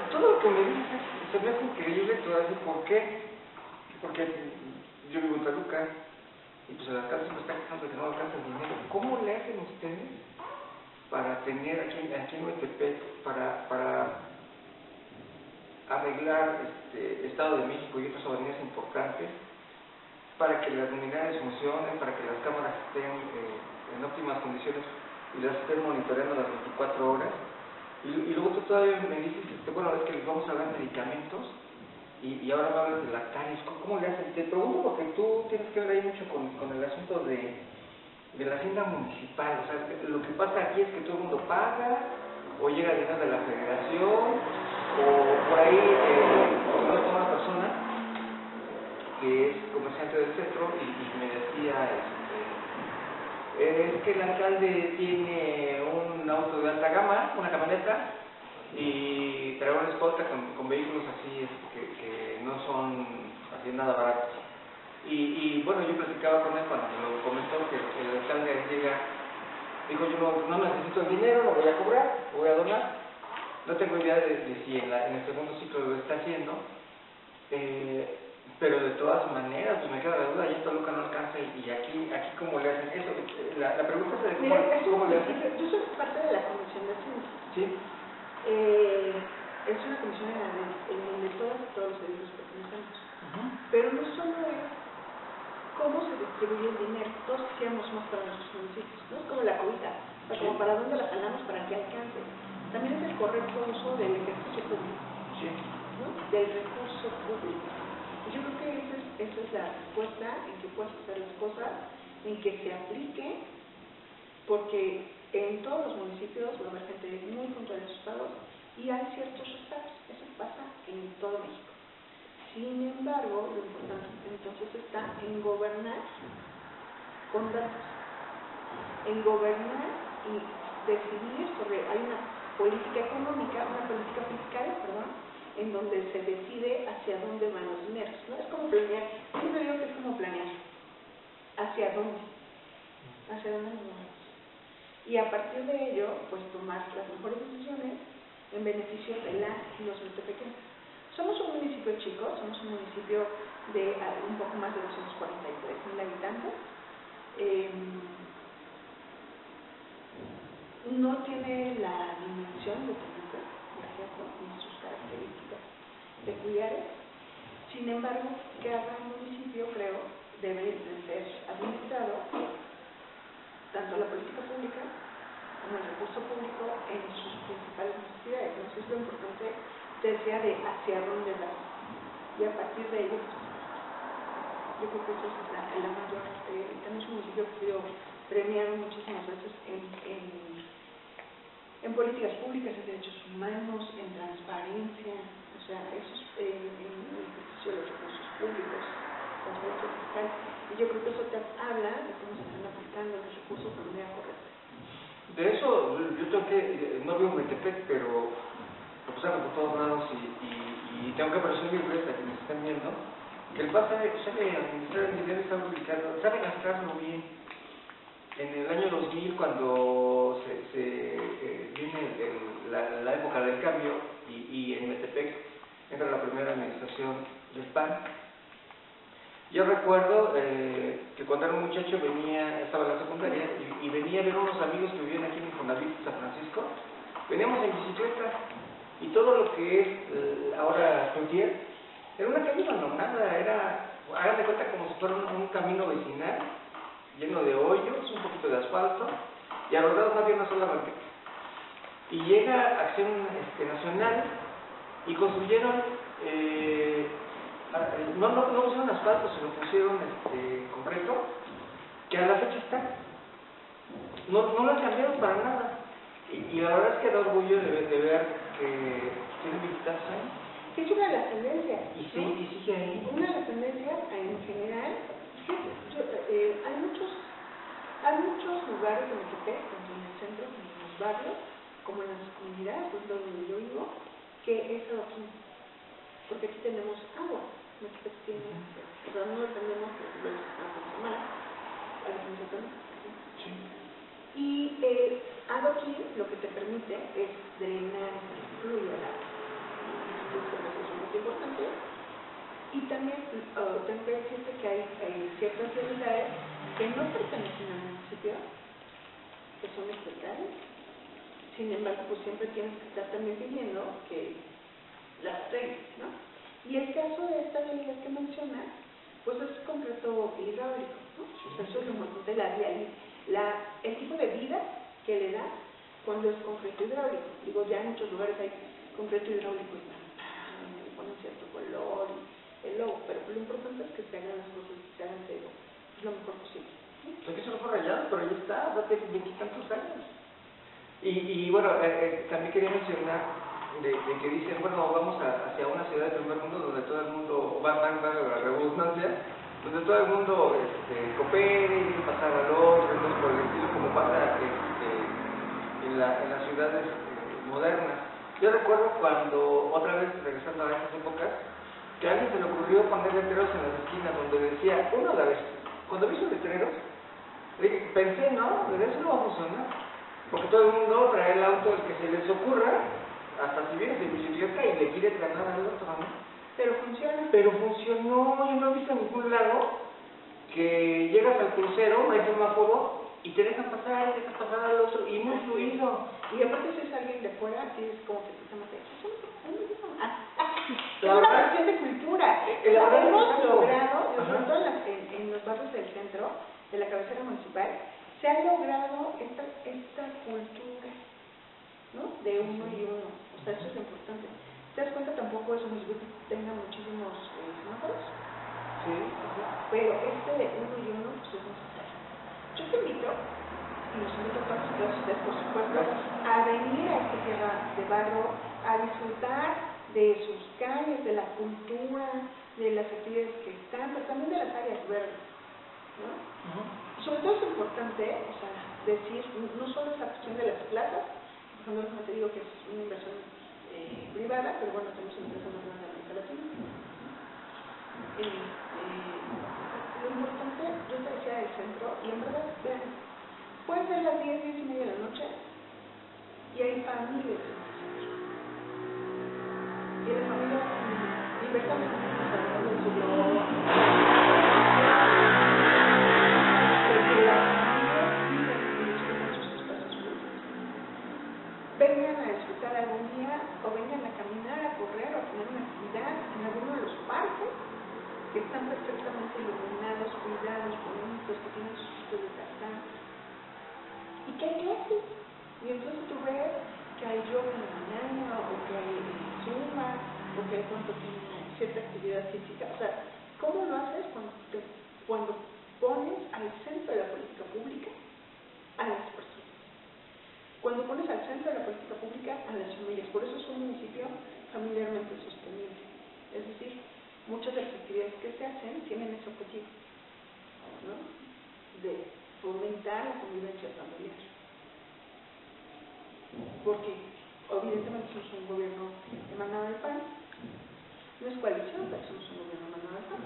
Todo lo que me dices se me hace increíble todavía. ¿Por qué? Porque yo vivo en Toluca y pues el alcalde siempre está quejando de que no alcanza el dinero. ¿Cómo le hacen ustedes para tener aquí en Metepec, para arreglar Estado de México y otras avenidas importantes, para que las luminarias funcionen, para que las cámaras estén en óptimas condiciones y las estén monitoreando las 24 horas. Y luego tú todavía me dices, bueno, es que les vamos a dar medicamentos y ahora me hablas de lactarios. ¿Cómo le hacen? Te pregunto porque tú tienes que ver ahí mucho con el asunto de la hacienda municipal. O sea, lo que pasa aquí es que todo el mundo paga, o llega dinero de la federación, o por ahí conozco a una persona que es comerciante del centro y me decía es que el alcalde tiene un auto de alta gama, una camioneta, y trae una escolta con vehículos así que no son así nada baratos. Y bueno, yo platicaba con él cuando me lo comentó que el alcalde llega, dijo, yo no necesito el dinero, lo voy a cobrar, lo voy a donar. No tengo idea de si en el segundo ciclo lo está haciendo, pero de todas maneras, pues me queda la duda, ya en Toluca no alcanza y aquí ¿cómo le hacen eso? La pregunta es de cómo le hacen. Yo soy parte de la comisión de Hacienda. Sí. Es una comisión en donde todos los servicios pertenecemos. Pero no solo es cómo se distribuye el dinero, todos quisiéramos más para nuestros municipios, no es como la cobija, o sea, como para dónde la jalamos para que alcance. También es el correcto uso del ejercicio público, ¿no? Del recurso público. Y yo creo que esa es la respuesta en que puedes hacer las cosas, en que se aplique, porque en todos los municipios va a haber gente muy contra los estados y hay ciertos estados, eso pasa en todo México. Sin embargo, lo importante entonces está en gobernar con datos, en gobernar y decidir sobre, hay una política económica, una política fiscal, en donde se decide hacia dónde van los dineros, ¿no? Es como planear, yo siempre digo que es como planear, hacia dónde nos vamos. Y a partir de ello, pues tomar las mejores decisiones en beneficio de las y los metepequeños. Somos un municipio chico, somos un municipio de un poco más de 243,000 habitantes. No tiene la dimensión de Toluca, por ejemplo, ni sus características peculiares. Sin embargo, cada municipio, creo, debe de ser administrado, tanto la política pública como el recurso público, en sus principales necesidades. Entonces, lo importante decía de hacia dónde vas. Y a partir de ello, pues, yo creo que eso es la mayor. Tenemos un municipio que ha sido premiado muchísimas veces en políticas públicas, en derechos humanos, en transparencia, o sea, eso es en el ejercicio de los recursos públicos, transparencia fiscal. Y yo creo que eso te habla de cómo se están aplicando los recursos de manera correcta. De eso, yo tengo que, no vivo en Metepec, pero lo pasaron por todos lados y tengo que presumir a quienes están viendo que el PAN sabe administrar el dinero y sabe ubicarlo, sabe gastarlo bien. En el año 2000, cuando viene la época del cambio y en Metepec entra la primera administración del PAN, yo recuerdo que cuando era un muchacho estaba en la secundaria y venía a ver unos amigos que vivían aquí en Infonavit, San Francisco. Veníamos en bicicleta y todo lo que es ahora Cloutier era una calle abandonada, hagan de cuenta como si fuera un camino vecinal lleno de hoyos, un poquito de asfalto y a los lados no había una sola banqueta. Y llega Acción Nacional y construyeron no pusieron asfalto, sino pusieron concreto, que a la fecha está. No lo han cambiado para nada. Y la verdad es que da orgullo de ver que tienen 20 años. Que es una de las tendencias. Y sigue ahí. Una de las tendencias en general, hay muchos lugares en Metepec, tanto en el centro como en los barrios, como en las comunidades, donde yo vivo, que es adoquín. Porque aquí tenemos agua. Metepec tiene, pero no dependemos de los más a la sí. Y adoquín lo que te permite es drenar, que fluya el agua. Eso es muy importante. Y también tengo que decirte que hay ciertas realidades que no pertenecen al municipio, que son estatales, Sin embargo, pues siempre tienes que estar también pidiendo que las arregles, ¿no? Y el caso de esta vialidad que menciona, pues es concreto hidráulico, ¿no? O sea, eso es lo importante, el tipo de vida que le da cuando es concreto hidráulico. Digo, ya en muchos lugares hay concreto hidráulico y le ponen cierto color y el logo, pero lo importante es que se hagan las cosas, que se hagan lo mejor posible. Aquí se lo fue rayado, pero ahí está, hace 20 y tantos años. Y bueno, también quería mencionar de que dicen, bueno, vamos hacia una ciudad del primer mundo donde todo el mundo, va a la redundancia, donde todo el mundo coopere y pasar al otro, entonces por el estilo como pasa en las ciudades modernas. Yo recuerdo cuando, otra vez regresando a esas épocas, que a alguien se le ocurrió poner letreros en las esquinas donde decía, uno a la vez. Cuando vi esos letreros, pensé, no, pero eso no va a funcionar. Porque todo el mundo trae el auto el que se les ocurra, hasta si vienes de bicicleta y le quieres ganar al otro, ¿no? Pero funciona. Pero funcionó, yo no he visto en ningún lado que llegas al crucero, no hay semáforo, y te dejan pasar al otro, y muy fluido. Y aparte si es alguien de fuera, es como que se llama es La una verdad, cuestión de cultura. Hemos logrado, de pronto en los barrios del centro, de la cabecera municipal, se ha logrado esta cultura, ¿no? De uno y uno. O sea, eso es importante. ¿Te das cuenta? Tampoco es un municipio que tenga muchísimos semáforos. Sí. Pero de uno y uno pues es necesario. Yo te invito, y los invito a todos ustedes, por supuesto, a venir a esta tierra de barro, a disfrutar de sus calles, de la cultura, de las actividades que están, pero también de las áreas verdes, ¿no? Sobre todo es importante, o sea, decir, no solo esa cuestión de las plazas, por ejemplo, como te digo que es una inversión privada, pero bueno, tenemos una empresa más grande en América Latina. Lo importante, yo te decía del centro, y en verdad, vean, pueden ser las 10, 10 y media de la noche, y hay familias en el centro. Y las familias libertades, tratando de su globo, vengan a disfrutar algún día o vengan a caminar, a correr o a tener una actividad en alguno de los parques que están perfectamente iluminados, cuidados, bonitos, que tienen sus sitios de casa y que hay clases. Y entonces tú ves que hay yoga en la mañana o que hay zumba o que hay cuando tienen cierta actividad física. O sea, ¿cómo lo haces cuando pones al centro de la política pública a las personas? Cuando pones al centro de la política pública a las familias. Por eso es un municipio familiarmente sostenible. Es decir, muchas de las actividades que se hacen tienen ese objetivo, ¿no? De fomentar la convivencia familiar. Porque evidentemente somos un gobierno emanado del PAN, no es coalición, pero somos un gobierno emanado del PAN.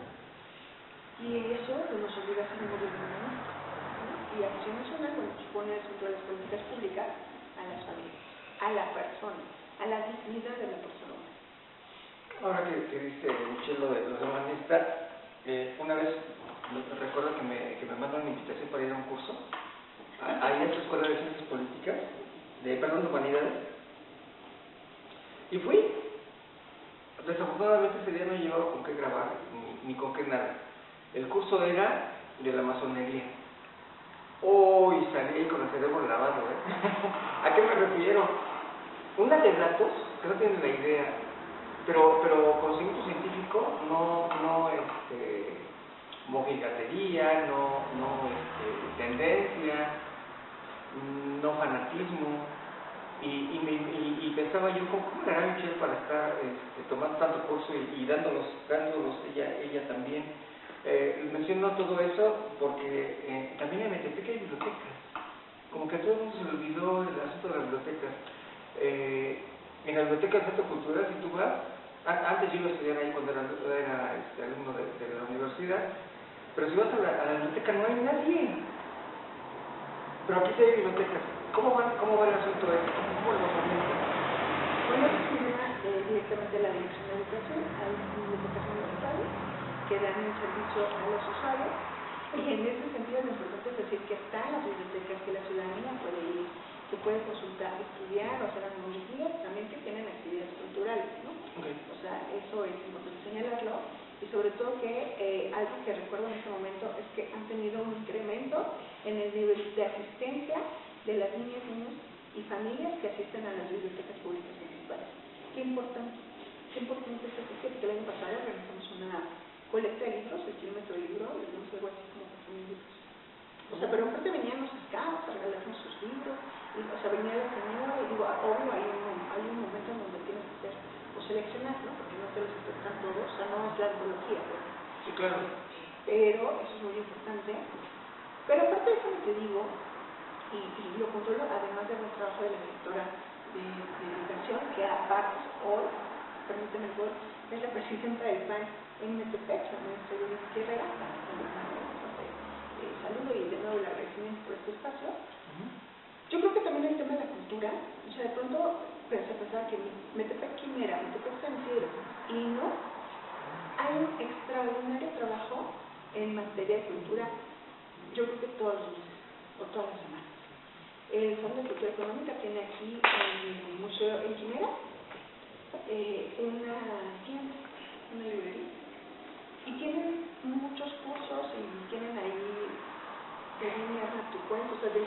Y eso pues, nos obliga a ser un gobierno humanista. Y Acción Nacional, bueno, pues pone dentro de las políticas públicas a las familias, a la persona, a la dignidad de la persona. Ahora que dice Michelle lo de humanista, una vez recuerdo que me mandan una invitación para ir a un curso ahí en la Escuela de Ciencias Políticas, de Humanidades, y fui. Desafortunadamente ese día no llevaba con qué grabar, ni con qué nada. El curso era de la masonería. Y salí ahí con el cerebro lavado, ¿A qué me refiero? Una de datos que no tienen la idea, pero conocimiento científico, no mojigatería, no tendencia, no fanatismo. Y pensaba yo, ¿cómo era Michelle para estar tomando tanto curso y dándolos ella también? Menciono todo eso porque también en Metepec hay bibliotecas. Como que a todo el mundo se le olvidó el asunto de las bibliotecas. En la biblioteca del Centro Cultural, si tú vas, antes yo iba a estudiar ahí cuando era alumno de la universidad, pero si vas a la biblioteca no hay nadie. Pero aquí sí hay bibliotecas. ¿Cómo va el asunto de esto? ¿Cómo lo organizan? Bueno, se genera directamente la Dirección de Educación, hay bibliotecas municipales que dan el servicio a los usuarios, y en ese sentido lo importante es decir que están las bibliotecas, que la ciudadanía puede ir, se puede consultar, estudiar o hacer analogías también que tienen actividades culturales, ¿no? Okay. O sea, eso es importante señalarlo, y sobre todo que algo que recuerdo en este momento es que han tenido un incremento en el nivel de asistencia de las niñas, niños y familias que asisten a las bibliotecas públicas municipales. Qué importante es esto, que el año pasado organizamos una colecta de libros, el kilómetro de libro, le dimos algo así como 4,000 libros. O sea, pero aparte venían los scouts a regalarnos sus libros, y, o sea, venía la señora, y digo, obvio, hay un momento en donde tienes que hacer, o seleccionar, ¿no? Porque no te los aceptan todos, o sea, no es la antología, pero, Sí, claro. pero eso es muy importante. Pero aparte de eso te digo, y lo controlo, además del buen trabajo de la directora de educación, que aparte hoy, permíteme Paul, es la presidenta del PAN en Metepec, la maestra Yolanda Herrera, saludo y de nuevo el agradecimiento por este espacio. Yo creo que también el tema de la cultura, o sea, de pronto pensaba que Metepec, ¿quién era? Metepec San Isidro, y no, hay un extraordinario trabajo en materia de cultura, yo creo que todos los meses, o todas las semanas. El Fondo de Cultura Económica tiene aquí en el Museo en Quimera una tienda, una librería, y tienen muchos cursos y tienen ahí de niñas a tu cuento, o sea, de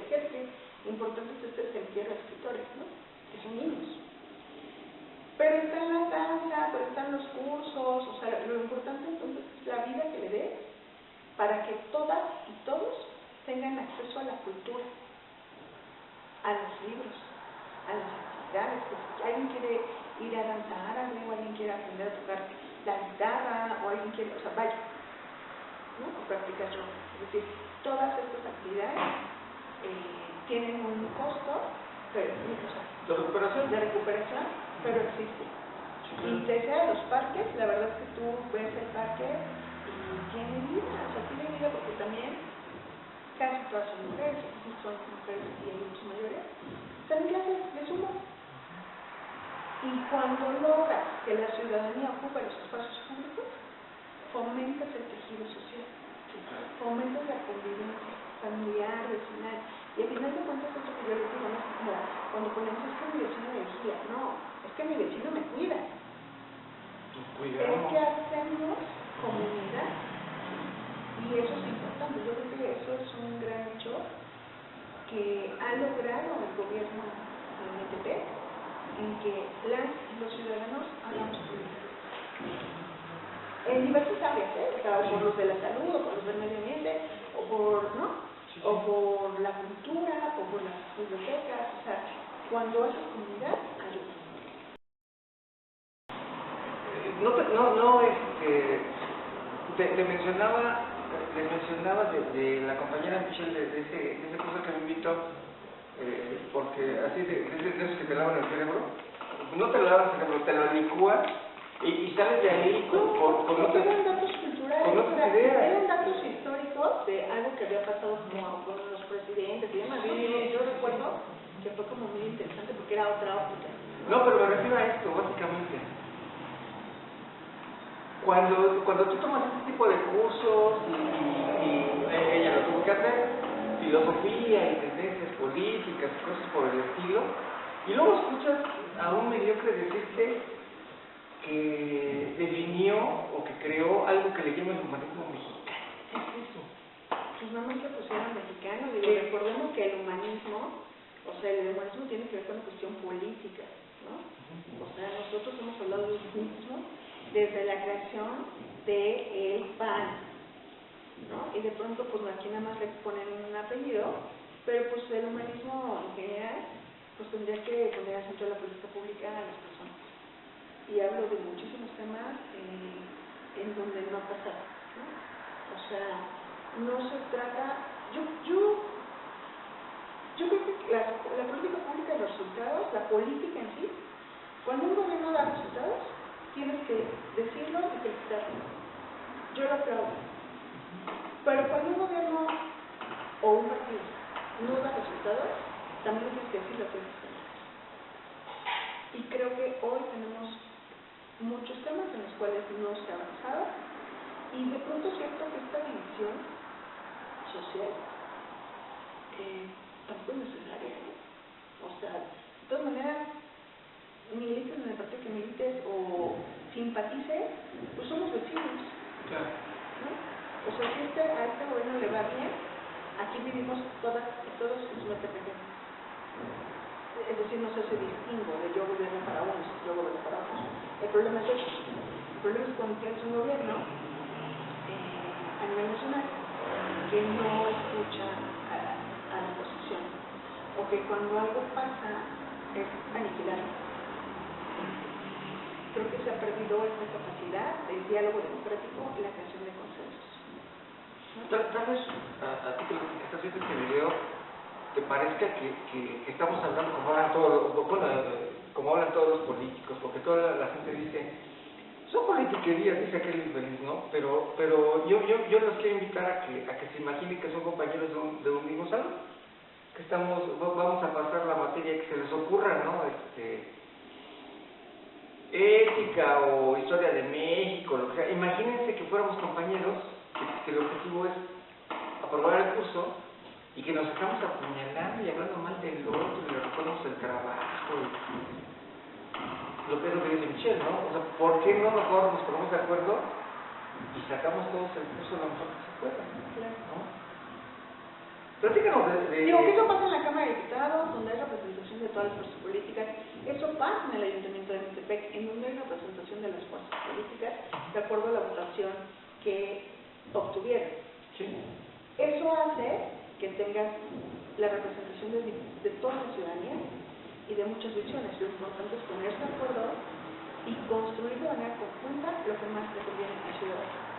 gente importante que ustedes entierran a escritores, ¿no? Que son niños. Pero está la danza, pero están los cursos, o sea, lo importante entonces es la vida que le des para que todas y todos tengan acceso a la cultura, a los libros, a las actividades. Si alguien quiere ir a danzar árabe, o alguien quiere aprender a tocar la guitarra, o alguien quiere, o sea, vaya, ¿no? O practicar yoga. Es decir, todas estas actividades tienen un costo, pero, o sea, de recuperación, pero existe. Y te sea de los parques, la verdad es que tú ves el parque y tiene vida, o sea, tiene vida porque también casi todas son mujeres, sí son mujeres y adultos mayores, están en clases de sumo. Y cuando logras que la ciudadanía ocupe los espacios públicos, fomentas el tejido social, fomentas la convivencia familiar, vecinal. Y al final de cuentas, esto que yo les digo, no es como cuando ponemos, es que mi vecino me vigila, no, es que mi vecino me cuida. Es que hacemos comunidad. Y eso es importante. Yo creo que eso es un gran hecho que ha logrado el gobierno de Metepec, en que los ciudadanos hagamos comunidad. En diversas áreas, o sea, por los de la salud, o por los del medio ambiente, o por, ¿no? O por la cultura, o por las bibliotecas, o sea, cuando haces comunidad, ayuda. Te mencionaba, les mencionaba de la compañera Michelle de ese curso que me invitó, porque así de esos que te lavan el cerebro, no te lo lavan el cerebro, te lo licúan y sales de ahí con otras datos culturales, con otras ideas. Eran datos históricos de algo que había pasado como con los presidentes y demás. Sí. Yo recuerdo que fue como muy interesante porque era otra óptica. No, pero me refiero a esto, básicamente. Cuando tú tomas este tipo de cursos y ella lo tuvo que hacer, filosofía y tendencias políticas y cosas por el estilo, y luego escuchas a un mediocre decirte que definió o que creó algo que le llama el humanismo mexicano. ¿Qué es eso? Pues nada más le pusieron mexicano, digo, recordemos que el humanismo, o sea, el humanismo tiene que ver con la cuestión política, ¿no? O sea, nosotros hemos hablado del humanismo desde la creación del PAN, ¿no? Y de pronto, pues aquí nada más le ponen un apellido, pero pues el humanismo en general, pues tendría que poner al centro de la política pública a las personas. Y hablo de muchísimos temas en donde no ha pasado, ¿no? O sea, no se trata, yo creo que la política pública y los resultados, la política en sí, cuando un gobierno da resultados, tienes que decirlo y felicitarlo. Yo lo aplaudo. Pero cuando un gobierno o un partido no da resultados, también tienes que decirlo y felicitarlo. Y creo que hoy tenemos muchos temas en los cuales no se ha avanzado, y de pronto siento que esta división social tampoco es necesaria, ¿no? O sea, de todas maneras, milites en el partido que milites o simpatices, pues somos vecinos, Claro. ¿no? O sea, si a este gobierno le va bien, aquí vivimos todas y todos en su MTPG. Es decir, no se hace distingo de yo gobierno para unos, yo gobierno para otros. El problema es ese. El problema es cuando tienes un gobierno a nivel nacional que no escucha a la oposición, o que cuando algo pasa es aniquilar. Creo que se ha perdido esta capacidad del diálogo democrático y la creación de consensos. ¿No? Tal vez a ti que estás viendo este video te parezca que estamos hablando como hablan todos, bueno, como hablan todos los políticos, porque toda la gente dice, son politiquerías, dice aquel infeliz, ¿no? Pero yo los quiero invitar a que se imaginen que son compañeros de un mismo salón, que vamos a pasar la materia que se les ocurra, ¿no? Ética o historia de México, lo que sea. Imagínense que fuéramos compañeros, que el objetivo es aprobar el curso y que nos estamos apuñalando y hablando mal del otro y le recordamos el trabajo. Lo que es lo que dice Michelle, ¿no? O sea, ¿por qué no mejor nos ponemos de acuerdo y sacamos todos el curso lo mejor que se pueda? Claro. ¿No? Platícanos Digo que eso pasa en la Cámara de Diputados, donde hay representación de todas las fuerzas políticas. Eso pasa en el Ayuntamiento de Metepec, en donde hay representación de las fuerzas políticas, de acuerdo a la votación que obtuvieron. Sí. Eso hace que tengas la representación de toda la ciudadanía y de muchas visiones. Lo importante es ponerse de acuerdo y construir de manera conjunta lo que más le conviene a la ciudadanía.